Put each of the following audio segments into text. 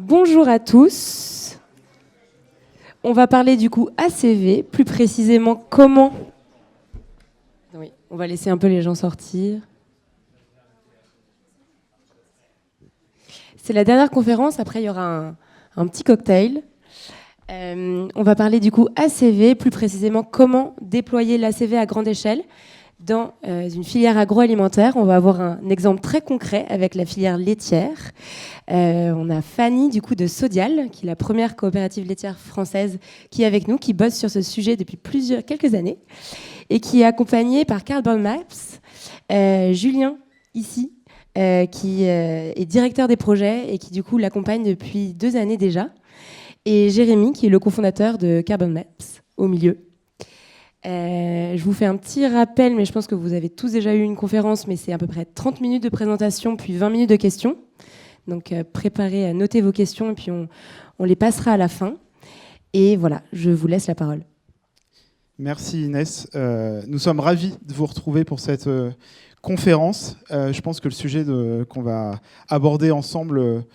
Bonjour à tous. On va parler du coup ACV, plus précisément comment... Oui, on va laisser un peu les gens sortir. C'est la dernière conférence, après il y aura un petit cocktail. On va parler du coup ACV, plus précisément comment déployer l'ACV à grande échelle dans une filière agroalimentaire. On va avoir un exemple très concret avec la filière laitière. On a Fanny du coup de Sodial, qui est la première coopérative laitière française qui est avec nous, qui bosse sur ce sujet depuis quelques années et qui est accompagnée par Carbon Maps, Julien ici, qui est directeur des projets et qui du coup l'accompagne depuis 2 années déjà, et Jérémy qui est le cofondateur de Carbon Maps au milieu. Je vous fais un petit rappel, mais je pense que vous avez tous déjà eu une conférence, mais c'est à peu près 30 minutes de présentation, puis 20 minutes de questions. Donc préparez, notez vos questions, et puis on les passera à la fin. Et voilà, je vous laisse la parole. Merci Inès. Nous sommes ravis de vous retrouver pour cette conférence. Je pense que le sujet qu'on va aborder ensemble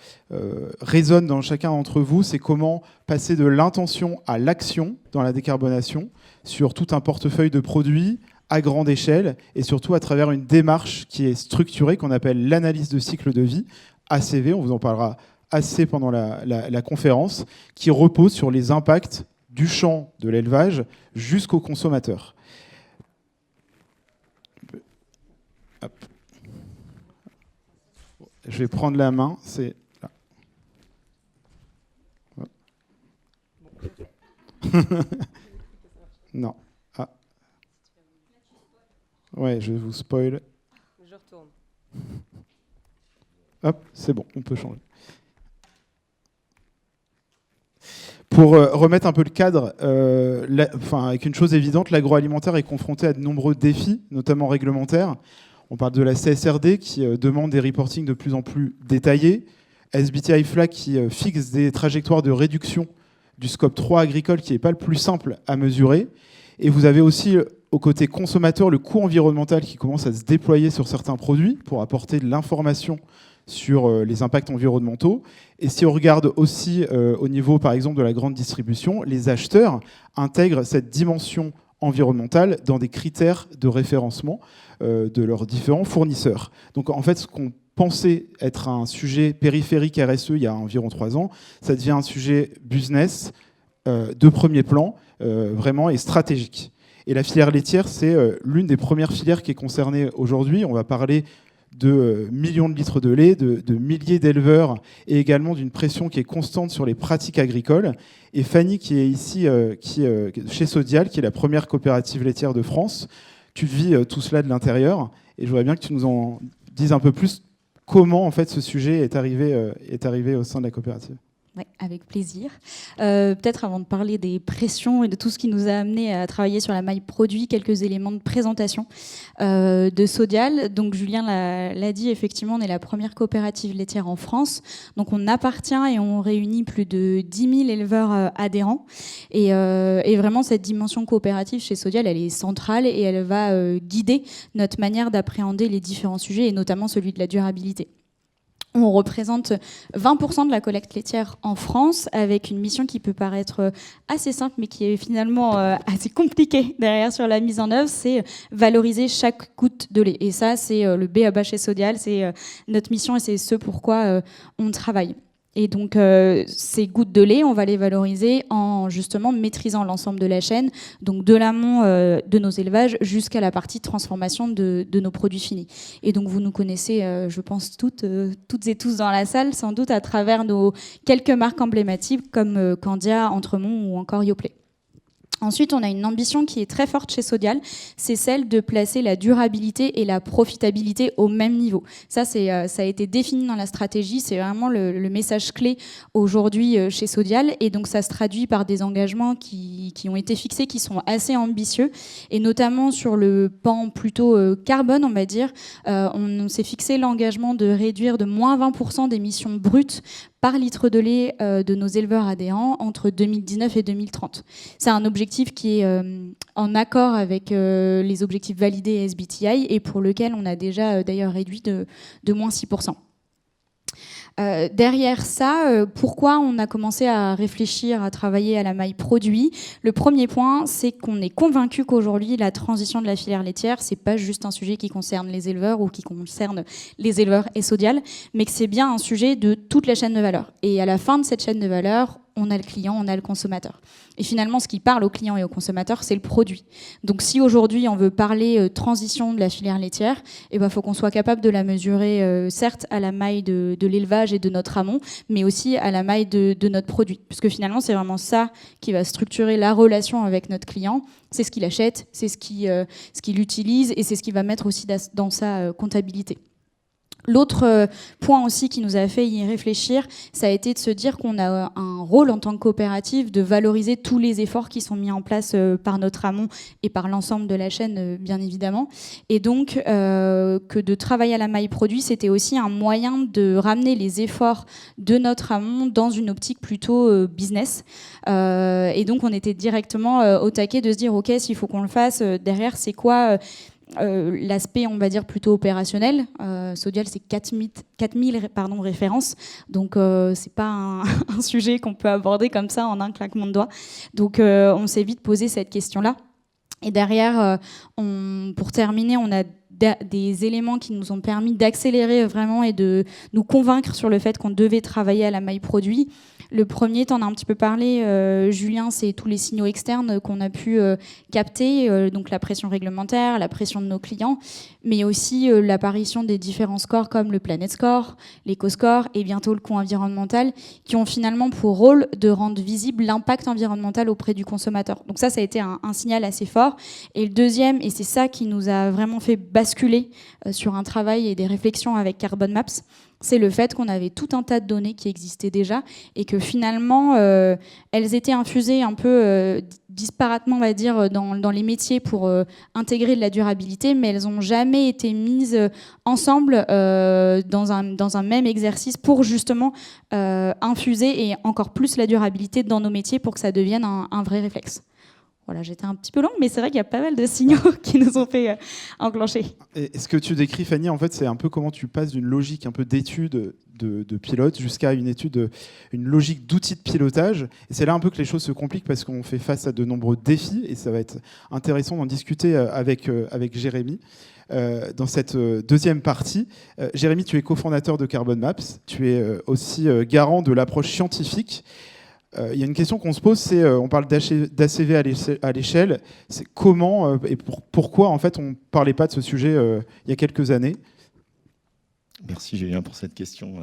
résonne dans chacun d'entre vous. C'est comment passer de l'intention à l'action dans la décarbonation sur tout un portefeuille de produits à grande échelle et surtout à travers une démarche qui est structurée qu'on appelle l'analyse de cycle de vie, ACV, on vous en parlera assez pendant la conférence, qui repose sur les impacts du champ de l'élevage jusqu'au consommateur. Hop. Je vais prendre la main, c'est là. Non. Ah. Ouais, je vous spoil. Je retourne. Hop, c'est bon, on peut changer. Pour remettre un peu le cadre, avec une chose évidente, l'agroalimentaire est confronté à de nombreux défis, notamment réglementaires. On parle de la CSRD qui demande des reportings de plus en plus détaillés, SBTi FLAG qui fixe des trajectoires de réduction du scope 3 agricole qui n'est pas le plus simple à mesurer. Et vous avez aussi, au côté consommateur, le coût environnemental qui commence à se déployer sur certains produits pour apporter de l'information sur les impacts environnementaux. Et si on regarde aussi au niveau, par exemple, de la grande distribution, les acheteurs intègrent cette dimension environnementale dans des critères de référencement de leurs différents fournisseurs. Donc en fait, ce qu'on pensait être un sujet périphérique RSE il y a environ 3 ans, ça devient un sujet business de premier plan, vraiment, et stratégique. Et la filière laitière, c'est l'une des premières filières qui est concernée aujourd'hui. On va parler de millions de litres de lait, de milliers d'éleveurs et également d'une pression qui est constante sur les pratiques agricoles. Et Fanny, qui est ici chez Sodial, qui est la première coopérative laitière de France, tu vis tout cela de l'intérieur. Et je voudrais bien que tu nous en dises un peu plus comment en fait, ce sujet est arrivé au sein de la coopérative. Oui, avec plaisir. Peut-être avant de parler des pressions et de tout ce qui nous a amené à travailler sur la maille produit, quelques éléments de présentation de Sodial. Donc Julien l'a dit, effectivement, on est la première coopérative laitière en France. Donc on appartient et on réunit plus de 10 000 éleveurs adhérents. Et vraiment, cette dimension coopérative chez Sodial, elle est centrale et elle va guider notre manière d'appréhender les différents sujets et notamment celui de la durabilité. On représente 20% de la collecte laitière en France, avec une mission qui peut paraître assez simple, mais qui est finalement assez compliquée derrière sur la mise en œuvre, c'est valoriser chaque goutte de lait. Et ça, c'est le b.a.-ba chez Sodial, c'est notre mission et c'est ce pourquoi on travaille. Et donc, ces gouttes de lait, on va les valoriser en justement maîtrisant l'ensemble de la chaîne, donc de l'amont de nos élevages jusqu'à la partie transformation de nos produits finis. Et donc, vous nous connaissez, je pense, toutes et tous dans la salle, sans doute à travers nos quelques marques emblématiques comme Candia, Entremont ou encore Yoplait. Ensuite, on a une ambition qui est très forte chez Sodial, c'est celle de placer la durabilité et la profitabilité au même niveau. Ça a été défini dans la stratégie, c'est vraiment le message clé aujourd'hui chez Sodial, et donc ça se traduit par des engagements qui ont été fixés, qui sont assez ambitieux, et notamment sur le pan plutôt carbone, on va dire, on s'est fixé l'engagement de réduire de moins 20% d'émissions brutes par litre de lait de nos éleveurs adhérents entre 2019 et 2030. C'est un objectif qui est en accord avec les objectifs validés SBTi et pour lequel on a déjà d'ailleurs réduit de moins 6%. Derrière ça, pourquoi on a commencé à réfléchir, à travailler à la maille produit? Le premier point, c'est qu'on est convaincu qu'aujourd'hui, la transition de la filière laitière, c'est pas juste un sujet qui concerne les éleveurs ou qui concerne les éleveurs et Sodial, mais que c'est bien un sujet de toute la chaîne de valeur. Et à la fin de cette chaîne de valeur, on a le client, on a le consommateur. Et finalement, ce qui parle aux clients et aux consommateurs, c'est le produit. Donc si aujourd'hui, on veut parler transition de la filière laitière, il faut qu'on soit capable de la mesurer, certes, à la maille de l'élevage et de notre amont, mais aussi à la maille de notre produit. Puisque finalement, c'est vraiment ça qui va structurer la relation avec notre client. C'est ce qu'il achète, c'est ce qu'il utilise et c'est ce qu'il va mettre aussi dans sa comptabilité. L'autre point aussi qui nous a fait y réfléchir, ça a été de se dire qu'on a un rôle en tant que coopérative de valoriser tous les efforts qui sont mis en place par notre amont et par l'ensemble de la chaîne, bien évidemment. Et donc, que de travailler à la maille produit, c'était aussi un moyen de ramener les efforts de notre amont dans une optique plutôt business. Et donc, on était directement au taquet de se dire, OK, s'il faut qu'on le fasse, derrière, c'est quoi l'aspect, on va dire, plutôt opérationnel. Sodial, c'est 4000 références. Donc, c'est pas un sujet qu'on peut aborder comme ça en un claquement de doigts. Donc, on s'est vite posé cette question-là. Et derrière, pour terminer, on a des éléments qui nous ont permis d'accélérer vraiment et de nous convaincre sur le fait qu'on devait travailler à la maille produit. Le premier, tu en as un petit peu parlé, Julien, c'est tous les signaux externes qu'on a pu capter, donc la pression réglementaire, la pression de nos clients, mais aussi l'apparition des différents scores comme le Planet Score, l'Eco-Score et bientôt le coût environnemental, qui ont finalement pour rôle de rendre visible l'impact environnemental auprès du consommateur. Donc ça a été un signal assez fort. Et le deuxième, et c'est ça qui nous a vraiment fait basculer sur un travail et des réflexions avec Carbon Maps, c'est le fait qu'on avait tout un tas de données qui existaient déjà et que finalement, elles étaient infusées un peu disparatement, on va dire, dans les métiers pour intégrer de la durabilité, mais elles n'ont jamais été mises ensemble dans un même exercice pour justement infuser et encore plus la durabilité dans nos métiers pour que ça devienne un vrai réflexe. Voilà, j'étais un petit peu longue, mais c'est vrai qu'il y a pas mal de signaux qui nous ont fait enclencher. Et ce que tu décris, Fanny, en fait, c'est un peu comment tu passes d'une logique un peu d'étude de pilote jusqu'à une logique d'outils de pilotage. Et c'est là un peu que les choses se compliquent parce qu'on fait face à de nombreux défis et ça va être intéressant d'en discuter avec Jérémy. Dans cette deuxième partie, Jérémy, tu es cofondateur de Carbon Maps, tu es aussi garant de l'approche scientifique. Il y a une question qu'on se pose, c'est on parle d'ACV à l'échelle, c'est comment et pourquoi en fait on ne parlait pas de ce sujet il y a quelques années? Merci Julien pour cette question.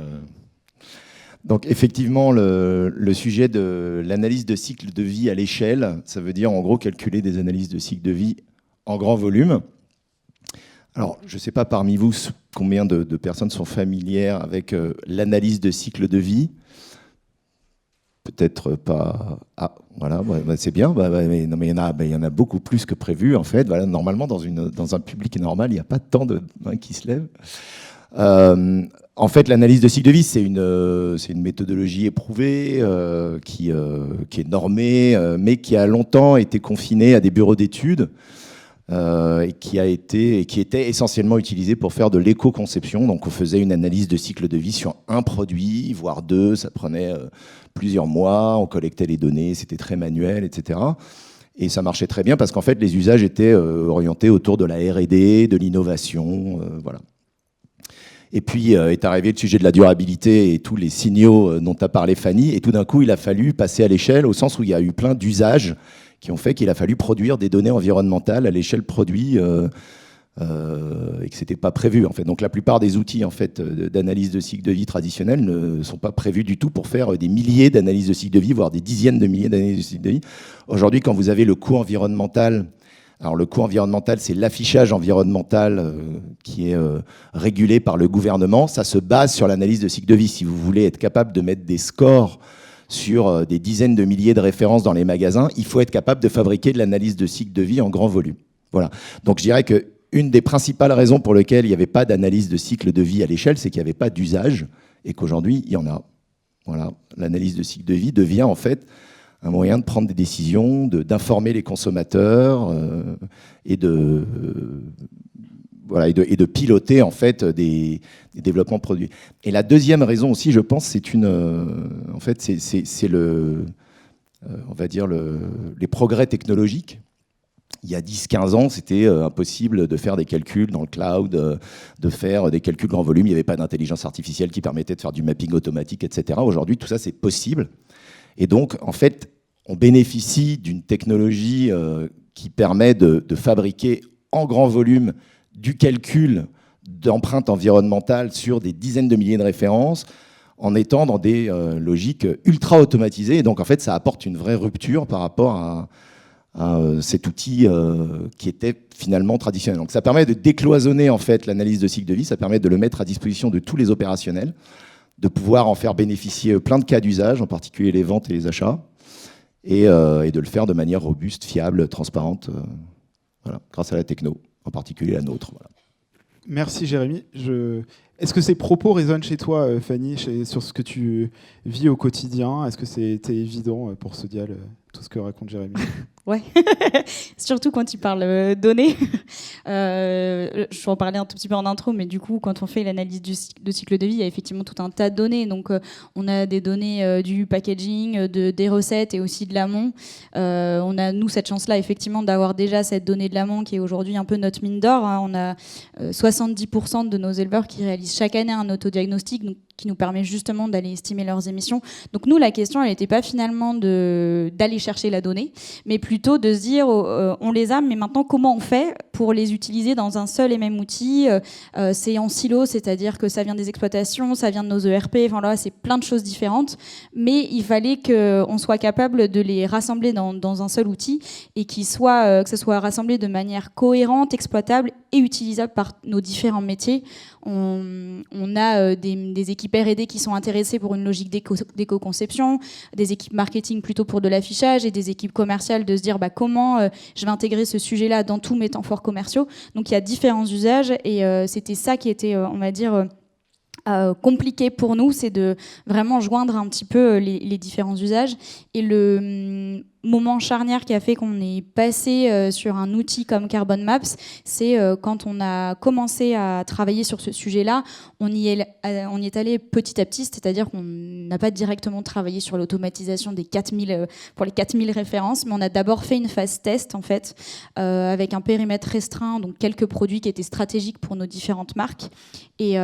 Donc effectivement, le sujet de l'analyse de cycle de vie à l'échelle, ça veut dire en gros calculer des analyses de cycle de vie en grand volume. Alors, je ne sais pas parmi vous combien de personnes sont familières avec l'analyse de cycle de vie. Peut-être pas. Ah, voilà, c'est bien. Mais il y en a beaucoup plus que prévu, en fait. Voilà, normalement, dans un public normal, il n'y a pas tant de mains qui se lèvent. En fait, l'analyse de cycle de vie, c'est une méthodologie éprouvée qui est normée, mais qui a longtemps été confinée à des bureaux d'études et qui était essentiellement utilisée pour faire de l'éco-conception. Donc, on faisait une analyse de cycle de vie sur un produit, voire deux. Ça prenait plusieurs mois. On collectait les données. C'était très manuel, etc. Et ça marchait très bien parce qu'en fait, les usages étaient orientés autour de la R&D, de l'innovation, voilà. Et puis est arrivé le sujet de la durabilité et tous les signaux dont a parlé Fanny. Et tout d'un coup, il a fallu passer à l'échelle au sens où il y a eu plein d'usages qui ont fait qu'il a fallu produire des données environnementales à l'échelle produit et que c'était pas prévu en fait. Donc la plupart des outils en fait d'analyse de cycle de vie traditionnels ne sont pas prévus du tout pour faire des milliers d'analyses de cycle de vie, voire des dizaines de milliers d'analyses de cycle de vie. Aujourd'hui, quand vous avez le coût environnemental, alors le coût environnemental, c'est l'affichage environnemental qui est régulé par le gouvernement. Ça se base sur l'analyse de cycle de vie. Si vous voulez être capable de mettre des scores sur des dizaines de milliers de références dans les magasins, il faut être capable de fabriquer de l'analyse de cycle de vie en grand volume. Voilà. Donc je dirais qu'une des principales raisons pour lesquelles il n'y avait pas d'analyse de cycle de vie à l'échelle, c'est qu'il n'y avait pas d'usage et qu'aujourd'hui, il y en a. Voilà. L'analyse de cycle de vie devient en fait un moyen de prendre des décisions, d'informer les consommateurs et de voilà, et de piloter en fait des développements produits. Et la deuxième raison aussi, je pense, c'est en fait, c'est on va dire les progrès technologiques. Il y a 10-15 ans, c'était impossible de faire des calculs dans le cloud, de faire des calculs grand volume. Il n'y avait pas d'intelligence artificielle qui permettait de faire du mapping automatique, etc. Aujourd'hui, tout ça, c'est possible. Et donc, en fait, on bénéficie d'une technologie qui permet de fabriquer en grand volume du calcul d'empreintes environnementales sur des dizaines de milliers de références en étant dans des logiques ultra automatisées. Et donc, en fait, ça apporte une vraie rupture par rapport à cet outil qui était finalement traditionnel. Donc ça permet de décloisonner en fait l'analyse de cycle de vie, ça permet de le mettre à disposition de tous les opérationnels, de pouvoir en faire bénéficier plein de cas d'usage, en particulier les ventes et les achats, et de le faire de manière robuste, fiable, transparente, voilà, grâce à la techno, en particulier la nôtre. Voilà. Merci Jérémy. Est-ce que ces propos résonnent chez toi, Fanny, sur ce que tu vis au quotidien? Est-ce que c'était évident pour Sodial, tout ce que raconte Jérémy? Ouais, surtout quand tu parles données. Je vais en parler un tout petit peu en intro, mais du coup, quand on fait l'analyse de cycle de vie, il y a effectivement tout un tas de données. Donc, on a des données du packaging, des recettes et aussi de l'amont. On a, nous, cette chance-là, effectivement, d'avoir déjà cette donnée de l'amont qui est aujourd'hui un peu notre mine d'or. Hein. On a 70% de nos éleveurs qui réalisent chaque année un autodiagnostic, donc, qui nous permet justement d'aller estimer leurs émissions. Donc nous, la question, elle n'était pas finalement d'aller chercher la donnée, mais plutôt de se dire, on les a, mais maintenant, comment on fait pour les utiliser dans un seul et même outil? C'est en silo, c'est-à-dire que ça vient des exploitations, ça vient de nos ERP, enfin là, c'est plein de choses différentes, mais il fallait qu'on soit capable de les rassembler dans un seul outil et que ce soit rassemblé de manière cohérente, exploitable et utilisable par nos différents métiers. On a des équipes R&D qui sont intéressées pour une logique d'éco-conception, des équipes marketing plutôt pour de l'affichage et des équipes commerciales de se dire comment je vais intégrer ce sujet-là dans tous mes temps forts commerciaux. Donc il y a différents usages et c'était ça qui était, on va dire, compliqué pour nous, c'est de vraiment joindre un petit peu les différents usages. Et le moment charnière qui a fait qu'on est passé sur un outil comme Carbon Maps, c'est quand on a commencé à travailler sur ce sujet-là, on y est allé petit à petit, c'est-à-dire qu'on n'a pas directement travaillé sur l'automatisation des 4000 pour les 4000 références, mais on a d'abord fait une phase test en fait, avec un périmètre restreint, donc quelques produits qui étaient stratégiques pour nos différentes marques. Et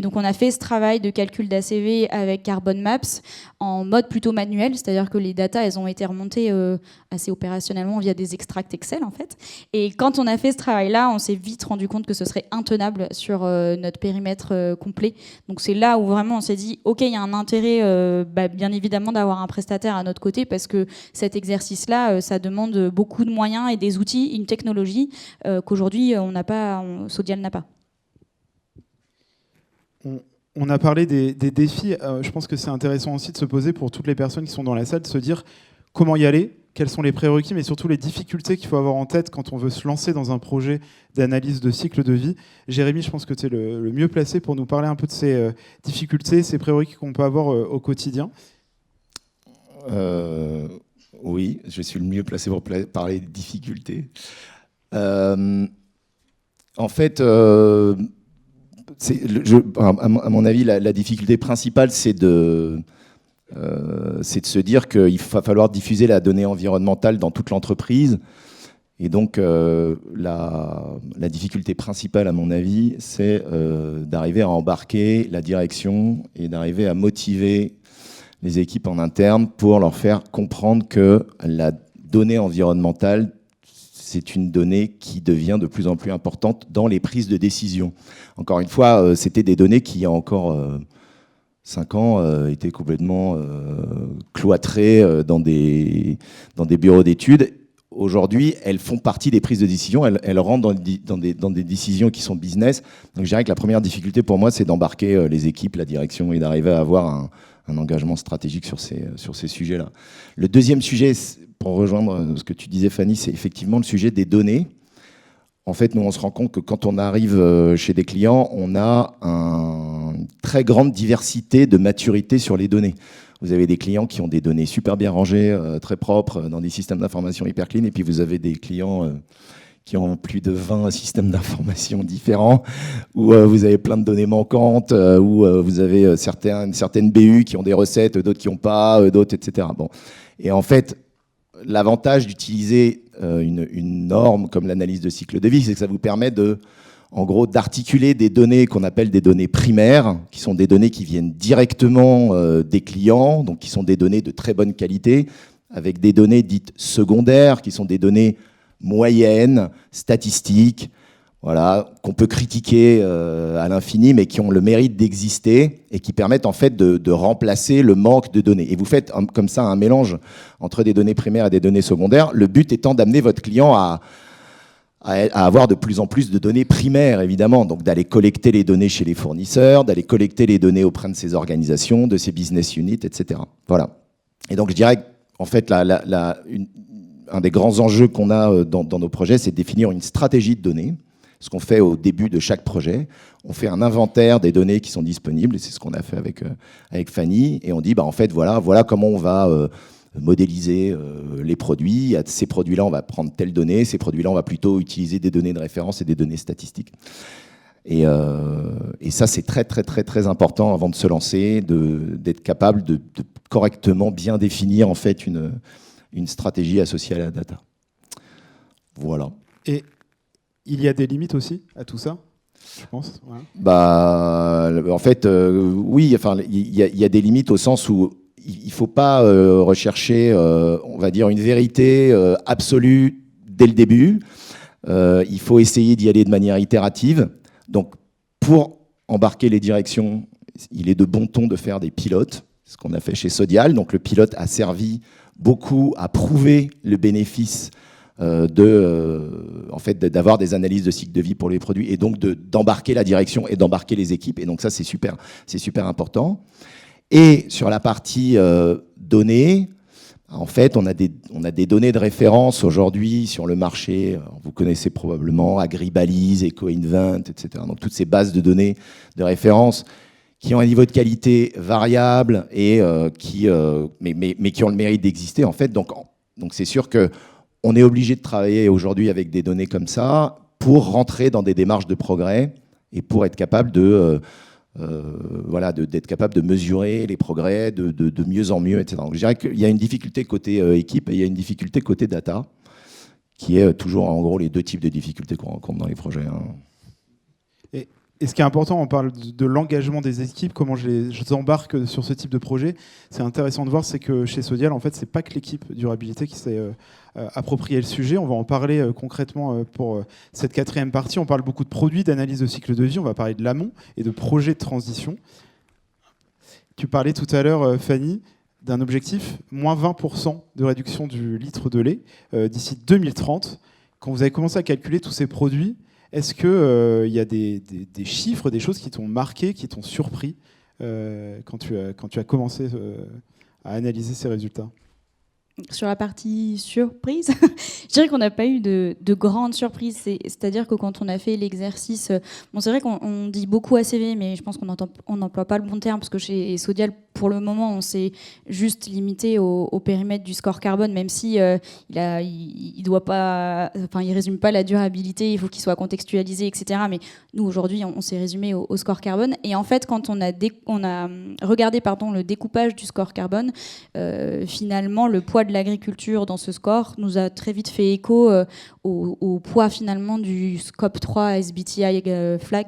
donc on a fait ce travail de calcul d'ACV avec Carbon Maps en mode plutôt manuel, c'est-à-dire que les datas elles ont été remontées assez opérationnellement via des extracts Excel en fait. Et quand on a fait ce travail-là, on s'est vite rendu compte que ce serait intenable sur notre périmètre complet. Donc c'est là où vraiment on s'est dit ok, il y a un intérêt bien évidemment d'avoir un prestataire à notre côté parce que cet exercice-là, ça demande beaucoup de moyens et des outils, une technologie qu'aujourd'hui Sodial n'a pas. On a parlé des défis. Je pense que c'est intéressant aussi de se poser pour toutes les personnes qui sont dans la salle, de se dire comment y aller, quels sont les prérequis, mais surtout les difficultés qu'il faut avoir en tête quand on veut se lancer dans un projet d'analyse de cycle de vie. Jérémy, je pense que tu es le mieux placé pour nous parler un peu de ces difficultés, ces prérequis qu'on peut avoir au quotidien. Oui, je suis le mieux placé pour parler des difficultés. En fait... à mon avis, la difficulté principale, c'est de se dire qu'il va falloir diffuser la donnée environnementale dans toute l'entreprise. Et donc, la difficulté principale, à mon avis, c'est d'arriver à embarquer la direction et d'arriver à motiver les équipes en interne pour leur faire comprendre que la donnée environnementale, c'est une donnée qui devient de plus en plus importante dans les prises de décision. Encore une fois, c'était des données qui, il y a encore 5 ans, étaient complètement cloîtrées dans des bureaux d'études. Aujourd'hui, elles font partie des prises de décision, elles rentrent dans des décisions qui sont business. Donc je dirais que la première difficulté pour moi, c'est d'embarquer les équipes, la direction et d'arriver à avoir un engagement stratégique sur ces sujets-là. Le deuxième sujet, pour rejoindre ce que tu disais Fanny, c'est effectivement le sujet des données. En fait, nous, on se rend compte que quand on arrive chez des clients, on a une très grande diversité de maturité sur les données. Vous avez des clients qui ont des données super bien rangées, très propres, dans des systèmes d'information hyper clean, et puis vous avez des clients qui ont plus de 20 systèmes d'information différents, où vous avez plein de données manquantes, où vous avez certaines BU qui ont des recettes, d'autres qui n'ont pas, d'autres, etc. Bon. Et en fait, l'avantage d'utiliser une norme comme l'analyse de cycle de vie, c'est que ça vous permet en gros, d'articuler des données qu'on appelle des données primaires, qui sont des données qui viennent directement des clients, donc qui sont des données de très bonne qualité, avec des données dites secondaires, qui sont des données moyennes, statistiques, voilà, qu'on peut critiquer à l'infini, mais qui ont le mérite d'exister et qui permettent en fait de remplacer le manque de données. Et vous faites comme ça un mélange entre des données primaires et des données secondaires, le but étant d'amener votre client à avoir de plus en plus de données primaires, évidemment, donc d'aller collecter les données chez les fournisseurs, d'aller collecter les données auprès de ces organisations, de ces business units, etc. Voilà. Et donc je dirais qu'en fait, un des grands enjeux qu'on a dans nos projets, c'est de définir une stratégie de données. Ce qu'on fait au début de chaque projet, on fait un inventaire des données qui sont disponibles, et c'est ce qu'on a fait avec Fanny, et on dit, en fait, voilà comment on va modéliser les produits. À ces produits-là, on va prendre telle donnée, ces produits-là, on va plutôt utiliser des données de référence et des données statistiques. Et ça, c'est très, très, très, très important avant de se lancer, d'être capable de correctement bien définir en fait une stratégie associée à la data. Voilà. Et il y a des limites aussi à tout ça, je pense. Ouais. En fait, oui. Enfin, il y a des limites au sens où il ne faut pas rechercher, on va dire, une vérité absolue dès le début. Il faut essayer d'y aller de manière itérative. Donc, pour embarquer les directions, il est de bon ton de faire des pilotes, ce qu'on a fait chez Sodial. Donc, le pilote a servi beaucoup à prouver le bénéfice en fait, d'avoir des analyses de cycle de vie pour les produits, et donc d'embarquer la direction et d'embarquer les équipes. Et donc ça, c'est super important. Et sur la partie données, en fait, on a des données de référence aujourd'hui sur le marché. Vous connaissez probablement Agribalise, EcoInvent, etc. Donc toutes ces bases de données de référence qui ont un niveau de qualité variable et mais qui ont le mérite d'exister, en fait. Donc c'est sûr que on est obligé de travailler aujourd'hui avec des données comme ça pour rentrer dans des démarches de progrès et pour être capable d'être capable de mesurer les progrès de mieux en mieux, etc. Donc je dirais qu'il y a une difficulté côté équipe et il y a une difficulté côté data, qui est toujours en gros les deux types de difficultés qu'on rencontre dans les projets. Et ce qui est important, on parle de l'engagement des équipes, comment je les embarque sur ce type de projet. C'est intéressant de voir, c'est que chez Sodial, en fait, c'est pas que l'équipe durabilité qui s'est approprié le sujet. On va en parler concrètement pour cette quatrième partie. On parle beaucoup de produits, d'analyse de cycle de vie. On va parler de l'amont et de projets de transition. Tu parlais tout à l'heure, Fanny, d'un objectif, moins 20% de réduction du litre de lait d'ici 2030. Quand vous avez commencé à calculer tous ces produits, est-ce qu'il y a des chiffres, des choses qui t'ont marqué, qui t'ont surpris quand tu as commencé à analyser ces résultats ? Sur la partie surprise, je dirais qu'on n'a pas eu de grandes surprises. C'est-à-dire que quand on a fait l'exercice, c'est vrai qu'on dit beaucoup ACV, mais je pense qu'on n'emploie pas le bon terme, parce que chez Sodial, pour le moment, on s'est juste limité au périmètre du score carbone, même si il doit pas, enfin, il résume pas la durabilité, il faut qu'il soit contextualisé, etc. Mais nous, aujourd'hui, on s'est résumé au score carbone. Et en fait, quand on a regardé le découpage du score carbone, finalement, le poids de l'agriculture dans ce score nous a très vite fait écho au poids finalement du scope 3 SBTI flag,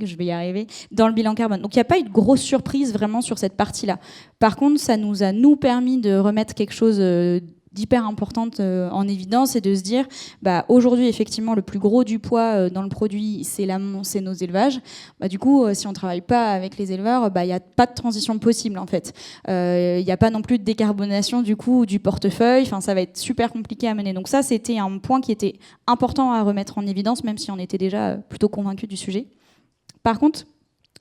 je vais y arriver, dans le bilan carbone. Donc il n'y a pas eu de grosse surprise vraiment sur cette partie-là. Par contre, ça nous a permis de remettre quelque chose d'hyper importante en évidence, et de se dire aujourd'hui effectivement le plus gros du poids dans le produit c'est nos élevages. Du coup si on travaille pas avec les éleveurs, il n'y a pas de transition possible en fait. Il n'y a pas non plus de décarbonation du coup du portefeuille, ça va être super compliqué à mener. Donc ça, c'était un point qui était important à remettre en évidence, même si on était déjà plutôt convaincus du sujet. Par contre,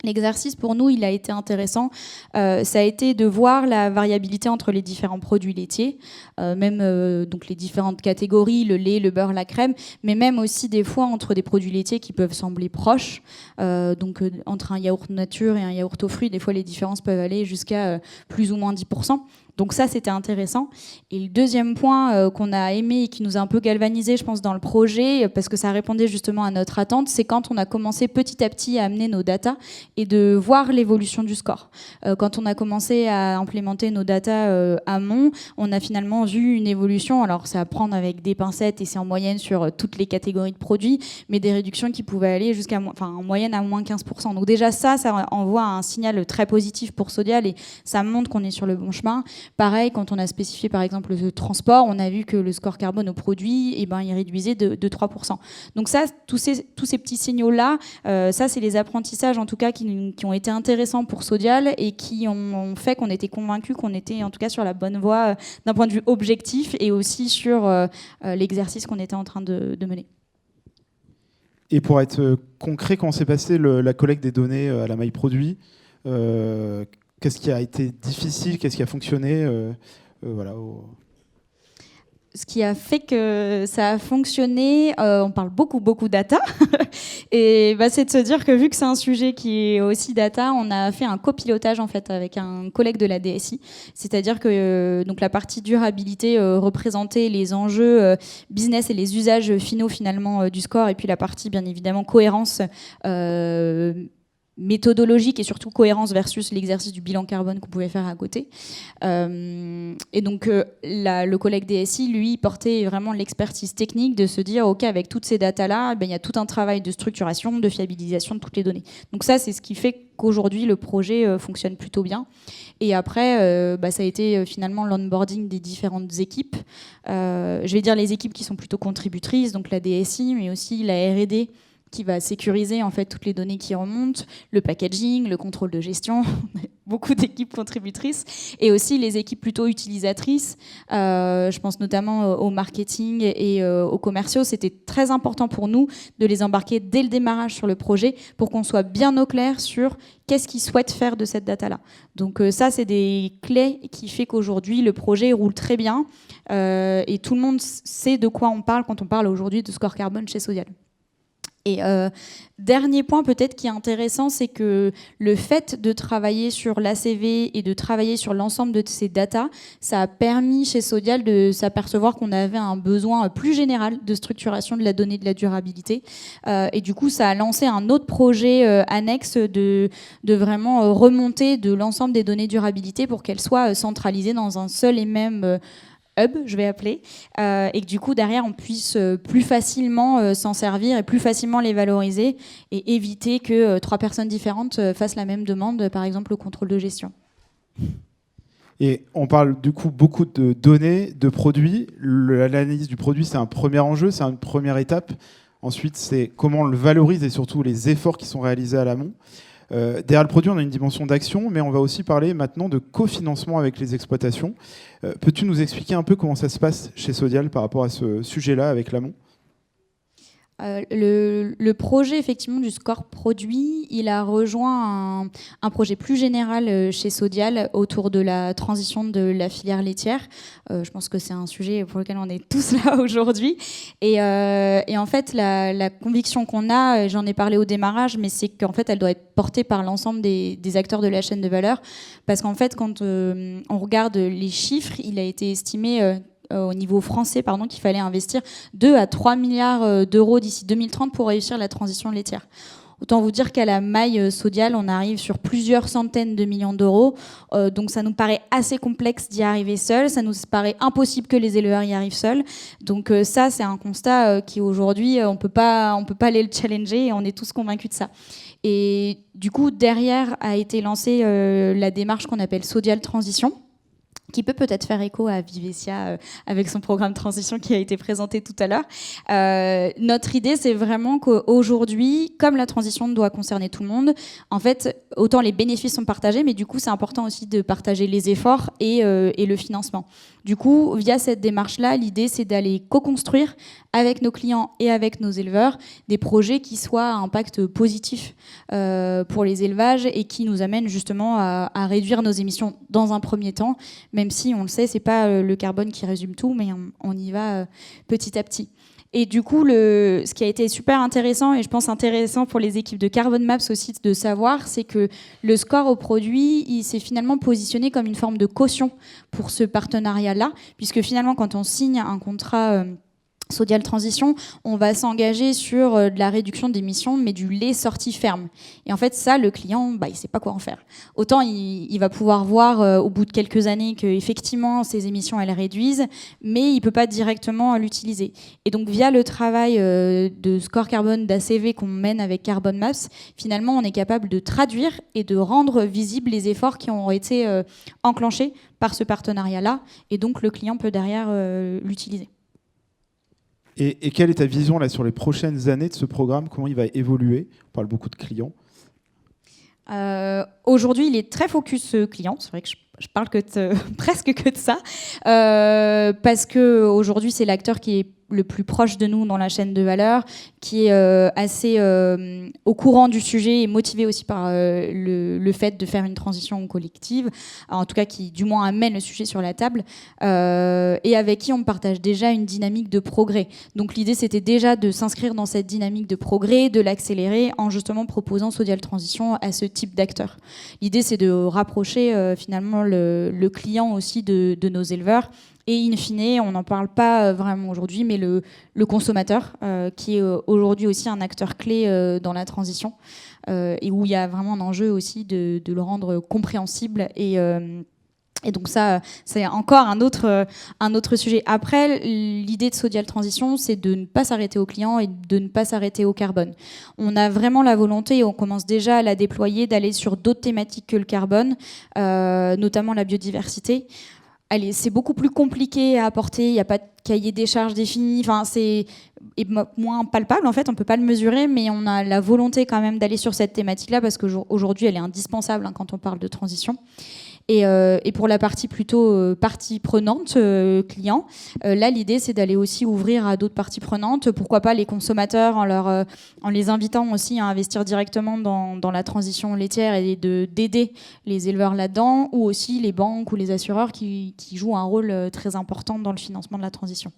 l'exercice pour nous, il a été intéressant. Ça a été de voir la variabilité entre les différents produits laitiers, donc les différentes catégories, le lait, le beurre, la crème, mais même aussi des fois entre des produits laitiers qui peuvent sembler proches. Donc entre un yaourt nature et un yaourt aux fruits, des fois les différences peuvent aller jusqu'à plus ou moins 10%. Donc ça, c'était intéressant. Et le deuxième point qu'on a aimé et qui nous a un peu galvanisé, je pense, dans le projet, parce que ça répondait justement à notre attente, c'est quand on a commencé petit à petit à amener nos datas et de voir l'évolution du score. Quand on a commencé à implémenter nos datas amont, on a finalement vu une évolution. Alors, c'est à prendre avec des pincettes et c'est en moyenne sur toutes les catégories de produits, mais des réductions qui pouvaient aller en moyenne à moins 15%. Donc déjà, ça envoie un signal très positif pour Sodial et ça montre qu'on est sur le bon chemin. Pareil, quand on a spécifié par exemple le transport, on a vu que le score carbone au produit, il réduisait de 3%. Donc ça, tous ces petits signaux-là, ça c'est les apprentissages en tout cas qui ont été intéressants pour Sodial et qui ont fait qu'on était convaincus qu'on était en tout cas sur la bonne voie d'un point de vue objectif et aussi sur l'exercice qu'on était en train de mener. Et pour être concret, comment s'est passée la collecte des données à la maille produit, qu'est-ce qui a été difficile, qu'est-ce qui a fonctionné voilà. Ce qui a fait que ça a fonctionné, on parle beaucoup data, et c'est de se dire que vu que c'est un sujet qui est aussi data, on a fait un copilotage en fait avec un collègue de la DSI, c'est-à-dire que donc la partie durabilité représentait les enjeux business et les usages finaux finalement du score, et puis la partie bien évidemment cohérence méthodologique et surtout cohérence versus l'exercice du bilan carbone qu'on pouvait faire à côté. Et donc le collègue DSI, lui, portait vraiment l'expertise technique de se dire, OK, avec toutes ces datas-là, il y a tout un travail de structuration, de fiabilisation de toutes les données. Donc ça, c'est ce qui fait qu'aujourd'hui, le projet fonctionne plutôt bien. Et après, ça a été finalement l'onboarding des différentes équipes. Je vais dire les équipes qui sont plutôt contributrices, donc la DSI, mais aussi la R&D, qui va sécuriser en fait toutes les données qui remontent, le packaging, le contrôle de gestion, beaucoup d'équipes contributrices, et aussi les équipes plutôt utilisatrices. Je pense notamment au marketing et aux commerciaux. C'était très important pour nous de les embarquer dès le démarrage sur le projet pour qu'on soit bien au clair sur qu'est-ce qu'ils souhaitent faire de cette data-là. Donc ça, c'est des clés qui fait qu'aujourd'hui, le projet roule très bien et tout le monde sait de quoi on parle quand on parle aujourd'hui de score carbone chez Sodial. Et dernier point peut-être qui est intéressant, c'est que le fait de travailler sur l'ACV et de travailler sur l'ensemble de ces datas, ça a permis chez Sodial de s'apercevoir qu'on avait un besoin plus général de structuration de la donnée de la durabilité. Et du coup, ça a lancé un autre projet annexe de vraiment remonter de l'ensemble des données durabilité pour qu'elles soient centralisées dans un seul et même hub, je vais appeler, et que du coup derrière on puisse plus facilement s'en servir et plus facilement les valoriser et éviter que 3 personnes différentes fassent la même demande, par exemple au contrôle de gestion. Et on parle du coup beaucoup de données, de produits. L'analyse du produit, c'est un premier enjeu, c'est une première étape. Ensuite, c'est comment on le valorise et surtout les efforts qui sont réalisés à l'amont. Derrière le produit, on a une dimension d'action, mais on va aussi parler maintenant de cofinancement avec les exploitations. Peux-tu nous expliquer un peu comment ça se passe chez Sodial par rapport à ce sujet-là avec l'amont ? Le projet effectivement du score produit, il a rejoint un projet plus général chez Sodial autour de la transition de la filière laitière. Je pense que c'est un sujet pour lequel on est tous là aujourd'hui. Et en fait, la conviction qu'on a, j'en ai parlé au démarrage, mais c'est qu'en fait, elle doit être portée par l'ensemble des acteurs de la chaîne de valeur. Parce qu'en fait, quand on regarde les chiffres, il a été estimé au niveau français, qu'il fallait investir 2 à 3 milliards d'euros d'ici 2030 pour réussir la transition laitière. Autant vous dire qu'à la maille Sodial, on arrive sur plusieurs centaines de millions d'euros. Donc ça nous paraît assez complexe d'y arriver seul. Ça nous paraît impossible que les éleveurs y arrivent seuls. Donc ça, c'est un constat qui aujourd'hui, on peut pas aller le challenger et on est tous convaincus de ça. Et du coup, derrière a été lancée la démarche qu'on appelle Sodial Transition, qui peut-être faire écho à Vivesia avec son programme Transition qui a été présenté tout à l'heure. Notre idée, c'est vraiment qu'aujourd'hui, comme la transition doit concerner tout le monde, en fait, autant les bénéfices sont partagés, mais du coup, c'est important aussi de partager les efforts et le financement. Du coup, via cette démarche-là, l'idée, c'est d'aller co-construire avec nos clients et avec nos éleveurs des projets qui soient à impact positif pour les élevages et qui nous amènent justement à réduire nos émissions dans un premier temps, même si on le sait, c'est pas le carbone qui résume tout, mais on y va petit à petit. Et du coup, ce qui a été super intéressant, et je pense intéressant pour les équipes de Carbon Maps aussi de savoir, c'est que le score au produit, il s'est finalement positionné comme une forme de caution pour ce partenariat-là, puisque finalement, quand on signe un contrat Sodial Transition, on va s'engager sur de la réduction d'émissions, mais du lait sorti ferme. Et en fait, ça, le client, il ne sait pas quoi en faire. Autant il va pouvoir voir au bout de quelques années qu'effectivement, ces émissions, elles réduisent, mais il ne peut pas directement l'utiliser. Et donc, via le travail de score carbone d'ACV qu'on mène avec Carbon Maps, finalement, on est capable de traduire et de rendre visibles les efforts qui ont été enclenchés par ce partenariat-là. Et donc, le client peut derrière l'utiliser. Et quelle est ta vision là, sur les prochaines années de ce programme? Comment il va évoluer? On parle beaucoup de clients. Aujourd'hui, il est très focus client. C'est vrai que je parle presque que de ça. Parce qu'aujourd'hui, c'est l'acteur qui est le plus proche de nous dans la chaîne de valeur, qui est assez au courant du sujet et motivé aussi par le fait de faire une transition collective, en tout cas qui du moins amène le sujet sur la table, et avec qui on partage déjà une dynamique de progrès. Donc l'idée c'était déjà de s'inscrire dans cette dynamique de progrès, de l'accélérer en justement proposant Sodial Transition à ce type d'acteurs. L'idée c'est de rapprocher finalement le client aussi de nos éleveurs. Et in fine, on n'en parle pas vraiment aujourd'hui, mais le consommateur, qui est aujourd'hui aussi un acteur clé dans la transition, et où il y a vraiment un enjeu aussi de le rendre compréhensible. Et donc ça, c'est encore un autre sujet. Après, l'idée de Sodial Transition, c'est de ne pas s'arrêter au client et de ne pas s'arrêter au carbone. On a vraiment la volonté, et on commence déjà à la déployer, d'aller sur d'autres thématiques que le carbone, notamment la biodiversité. Allez, c'est beaucoup plus compliqué à apporter, il n'y a pas de cahier des charges défini, enfin, c'est moins palpable en fait, on ne peut pas le mesurer, mais on a la volonté quand même d'aller sur cette thématique-là parce qu'aujourd'hui elle est indispensable quand on parle de transition. Et pour la partie plutôt partie prenante, client, là l'idée c'est d'aller aussi ouvrir à d'autres parties prenantes, pourquoi pas les consommateurs en les invitant aussi à investir directement dans la transition laitière et d'aider les éleveurs là-dedans, ou aussi les banques ou les assureurs qui jouent un rôle très important dans le financement de la transition.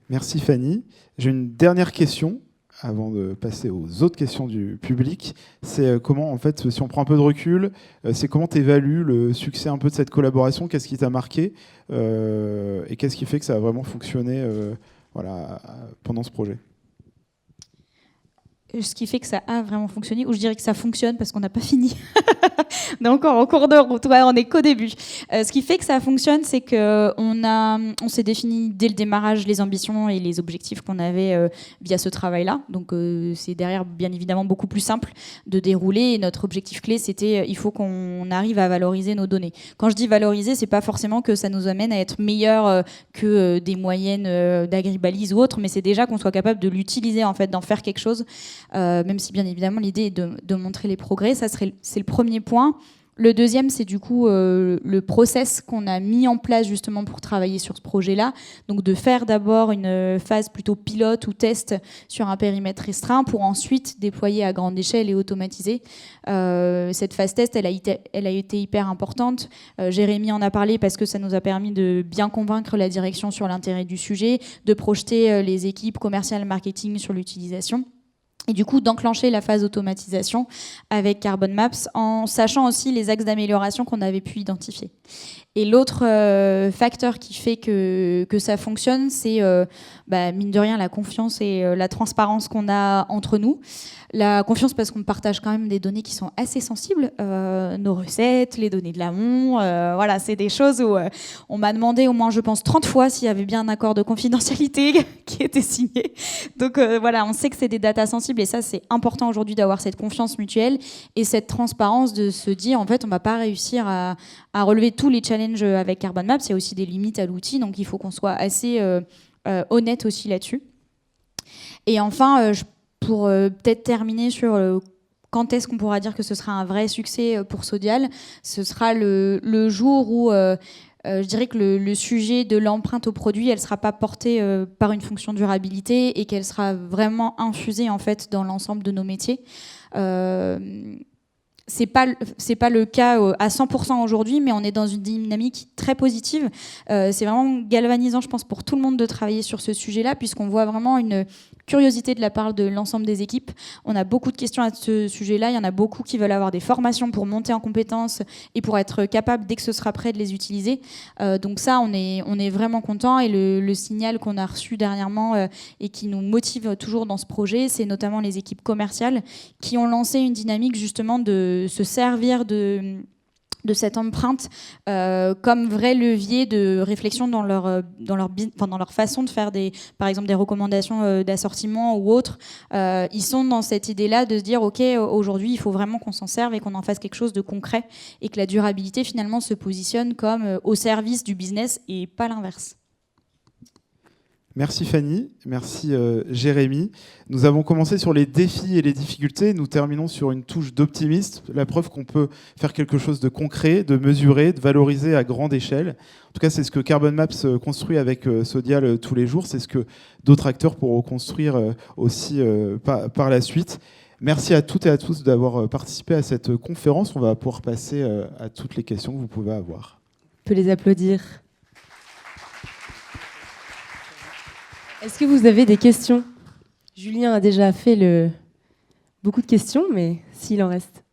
Merci Fanny. J'ai une dernière question avant de passer aux autres questions du public. C'est comment, en fait, si on prend un peu de recul, c'est comment tu évalues le succès un peu de cette collaboration? Qu'est-ce qui t'a marqué et qu'est-ce qui fait que ça a vraiment fonctionné pendant ce projet? Ce qui fait que ça a vraiment fonctionné, ou je dirais que ça fonctionne parce qu'on n'a pas fini. On est encore en cours de route, on n'est qu'au début. Ce qui fait que ça fonctionne, c'est qu'on s'est défini dès le démarrage les ambitions et les objectifs qu'on avait via ce travail-là. Donc c'est derrière, bien évidemment, beaucoup plus simple de dérouler. Et notre objectif clé, c'était il faut qu'on arrive à valoriser nos données. Quand je dis valoriser, c'est pas forcément que ça nous amène à être meilleur que des moyennes d'Agribalise ou autres, mais c'est déjà qu'on soit capable de l'utiliser, en fait, d'en faire quelque chose. Même si bien évidemment l'idée est de montrer les progrès, c'est le premier point. Le deuxième, c'est du coup le process qu'on a mis en place justement pour travailler sur ce projet-là. Donc de faire d'abord une phase plutôt pilote ou test sur un périmètre restreint pour ensuite déployer à grande échelle et automatiser. Cette phase test, elle a été hyper importante. Jérémy en a parlé parce que ça nous a permis de bien convaincre la direction sur l'intérêt du sujet, de projeter les équipes commerciales marketing sur l'utilisation. Et du coup, d'enclencher la phase automatisation avec Carbon Maps en sachant aussi les axes d'amélioration qu'on avait pu identifier. Et l'autre facteur qui fait que ça fonctionne, c'est mine de rien la confiance et la transparence qu'on a entre nous. La confiance parce qu'on partage quand même des données qui sont assez sensibles, nos recettes, les données de l'amont, voilà, c'est des choses où on m'a demandé au moins, je pense, 30 fois s'il y avait bien un accord de confidentialité qui était signé. Donc voilà, on sait que c'est des datas sensibles et ça, c'est important aujourd'hui d'avoir cette confiance mutuelle et cette transparence de se dire, en fait, on ne va pas réussir à relever tous les challenges avec Carbon Maps. Il y a aussi des limites à l'outil, donc il faut qu'on soit assez honnête aussi là-dessus. Et enfin, pour peut-être terminer sur quand est-ce qu'on pourra dire que ce sera un vrai succès pour Sodial, ce sera le jour où je dirais que le sujet de l'empreinte au produit, elle ne sera pas portée par une fonction durabilité et qu'elle sera vraiment infusée en fait, dans l'ensemble de nos métiers. C'est pas le cas à 100% aujourd'hui, mais on est dans une dynamique très positive. C'est vraiment galvanisant, je pense, pour tout le monde de travailler sur ce sujet-là, puisqu'on voit vraiment une curiosité de la part de l'ensemble des équipes. On a beaucoup de questions à ce sujet-là. Il y en a beaucoup qui veulent avoir des formations pour monter en compétences et pour être capable, dès que ce sera prêt, de les utiliser. Donc ça, on est vraiment content. Et le signal qu'on a reçu dernièrement et qui nous motive toujours dans ce projet, c'est notamment les équipes commerciales qui ont lancé une dynamique justement de se servir de cette empreinte comme vrai levier de réflexion dans leur façon de faire par exemple des recommandations d'assortiment ou autres. Ils sont dans cette idée-là de se dire ok, aujourd'hui il faut vraiment qu'on s'en serve et qu'on en fasse quelque chose de concret et que la durabilité finalement se positionne comme au service du business et pas l'inverse. Merci Fanny, merci Jérémy. Nous avons commencé sur les défis et les difficultés. Nous terminons sur une touche d'optimisme, la preuve qu'on peut faire quelque chose de concret, de mesuré, de valorisé à grande échelle. En tout cas, c'est ce que Carbon Maps construit avec Sodial tous les jours. C'est ce que d'autres acteurs pourront construire aussi par la suite. Merci à toutes et à tous d'avoir participé à cette conférence. On va pouvoir passer à toutes les questions que vous pouvez avoir. On peut les applaudir. Est-ce que vous avez des questions ? Julien a déjà fait beaucoup de questions, mais s'il en reste.